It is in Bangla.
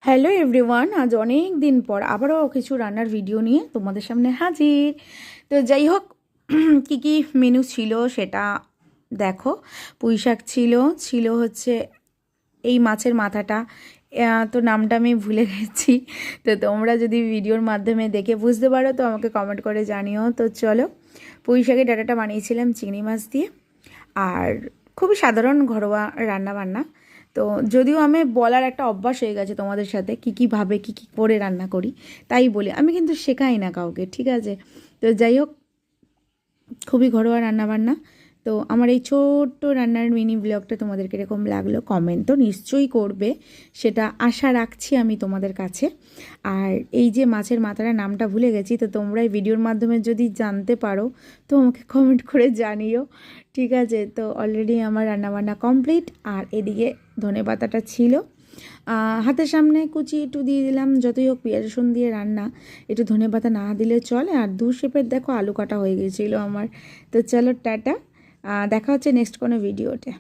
হ্যালো এভরিওয়ান, আজ অনেক দিন পর আবারও কিছু রান্নার ভিডিও নিয়ে তোমাদের সামনে হাজির। তো যাই হোক, কী কী মেনু ছিল সেটা দেখো। পুঁই শাক ছিল, ছিল হচ্ছে এই মাছের মাথাটা, তো নামটা আমি ভুলে গেছি। তো তোমরা যদি ভিডিওর মাধ্যমে দেখে বুঝতে পারো তো আমাকে কমেন্ট করে জানিও। তো চলো, পুঁই শাকের ডাঁটাটা বানিয়েছিলাম চিংড়ি মাছ দিয়ে, আর খুবই সাধারণ ঘরোয়া রান্না বান্না। তো যদিও আমি বলার একটা অভ্যাস হয়ে গেছে তোমাদের সাথে, কীভাবে কী করে রান্না করি, তাই বলি, আমি কিন্তু শেখাই না কাউকে, ঠিক আছে? তো যাই হোক, খুবই ঘরোয়া রান্নাবান্না। তো আমার এই ছোট্ট রান্নার মিনি ব্লগটা তোমাদের কীরকম লাগলো কমেন্ট তো নিশ্চয়ই করবে, সেটা আশা রাখছি আমি তোমাদের কাছে। আর এই যে মাছের মাথাটা নামটা ভুলে গেছি, তো তোমরা এই ভিডিওর মাধ্যমে যদি জানতে পারো তো আমাকে কমেন্ট করে জানিও, ঠিক আছে? তো অলরেডি আমার রান্নাবান্না কমপ্লিট। আর এদিকে ধনেপাতাটা ছিল হাতের সামনে, কুচি একটু দিয়ে দিলাম। যতই হোক পেঁয়াজ রসুন দিয়ে রান্না, একটু ধনেপাতা না দিলে চলে। আর দু শেপের দেখো আলু কাটা হয়ে গিয়েছিলো আমার। তো চলো টাটা, দেখা হচ্ছে নেক্সট কোনো ভিডিওতে।